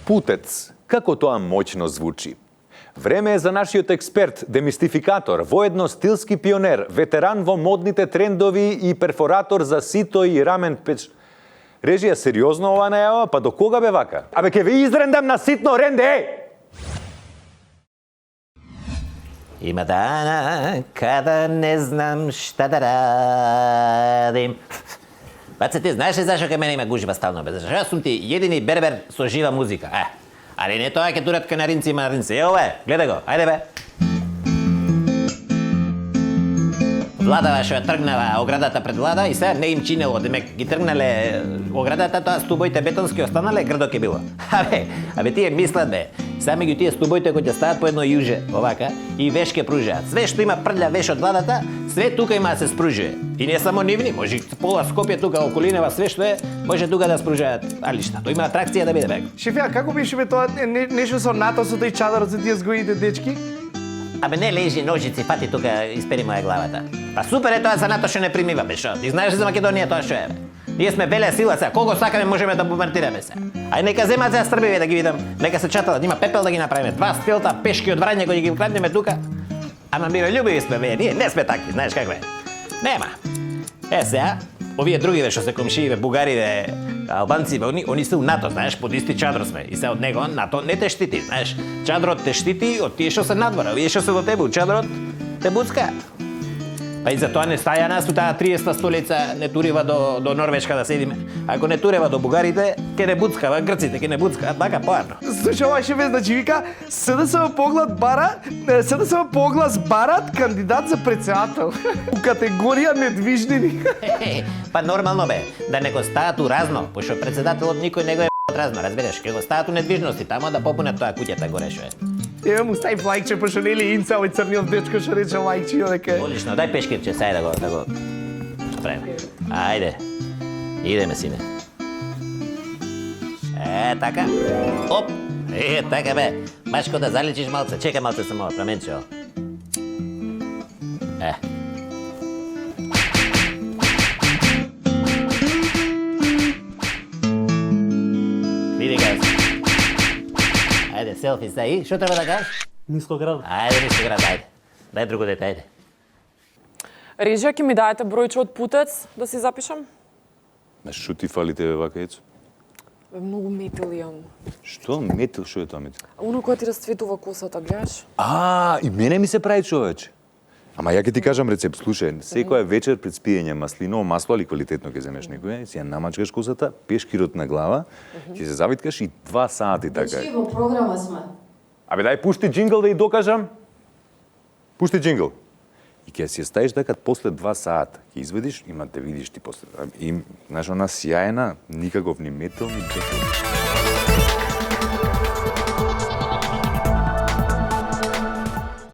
Путец. Како тоа моќно звучи? Време е за нашиот експерт, демистификатор, воедно стилски пионер, ветеран во модните трендови и перфоратор за сито и рамен печ... Режија, сериозно ова најава? Па до кога бе вака? Абе, ке ви изрендам на ситно ренде, Има дана када не знам шта да радим. Баце, ти знаеш ли зашо ке мене има гужва стално? Зашо јас сум ти едини бербер со жива музика. Али не тоа ке турат канаринци и маринци. Ево бе, гледај го, ајде бе. Владава што ја тргнала оградата пред влада и сега не им чинело, демек ги тргнале оградата, тоа стубоите бетонски останале, грдо ке било. Абе тие мислат бе, сами ги тие стубоите кои ќе стават по едно јуже, овака, и веш ке пружаат. Све што има прља веш од владата, све тука има да се спружuje. И не само нивни, може пола Скопје тука околинева, све што е, може тука да спружаат. Али шта, тоа има атракција да биде бе. Шефја, како беше бе тоа нешто со натосот и чадарот за тие згоите дечки? Абе не лежи ножици, фати тука испери моја главата. Па супер е тоа за НАТО што не примива бе, шо? Ти знаеш за Македонија тоа што е бе? Ние сме велја сила сега, колку сакаме можеме да бомбардираме се. Ај нека земат за Србиве да ги видам, нека се чаталат, има пепел да ги направиме, 2 стилта пешки од Врање кои ги краднеме тука. Ама миролюбиви сме бе, ние не сме такви, знаеш какво е. Нема. Сега, овие другиве што се комшииве, бугариве, албанциве, они се у НАТО, знаеш, под исти чадро сме. И се од него НАТО не те штити, знаеш. Чадрот те штити од тие што се надвора, овие што се во тебе, у чадрот те буцкаат. Па и затоа не стаја нас у таа 30-та столица, не турива до Норвешка да седиме. Ако не турева до бугарите, ке не буцкава, грците ке не буцкаат, бака поарно. Слушай, ова шефе, значи вика, СДСМ поглас барат кандидат за председател. У категорија недвижнини. Па нормално бе, да не го стават у разно, пошто председателот никој не го е разно, разбереш, ке го стават у недвижности, тамо да попунат тоа куќата горе шо е. Ева му стави лајкче, пошто нели инца овој црниот дечко што рече лајкче, дека... Одлично, дај пешкирче, сај да го правиме. Ајде, идеме сине. Така. Оп, така бе. Башко да заличиш малце, чекај малце само, променче ово. Види га. Ајде, селфи стаи. Што треба да кажеш? Нискоград. Ајде, Нискоград, ајде. Дај друго дете, ајде. Режија, ќе ми дајете бројче од Путец да си запишам? Шо ти фали тебе вака, Ецо? Многу метил имам. Што? Метил? Шо е тоа метил? Оно кој ти расцветува косата, гледаш? И мене ми се прави човече. Ама ја ќе ти кажам рецепт, слушај, секоја вечер пред спиење маслиново масло, али квалитетно ќе земеш некоја, си ја намачкаш косата, пешкирот на глава, ќе се завиткаш и 2 сати така. Дечки, во програма сме. Абе дај пушти джингл да ја докажам. Пушти джингл. И ќе си ја ставиш дека после 2 сата ќе изведиш, има да видиш ти после. Знаеш, она сјајна, никаков ни метал, ни джингл.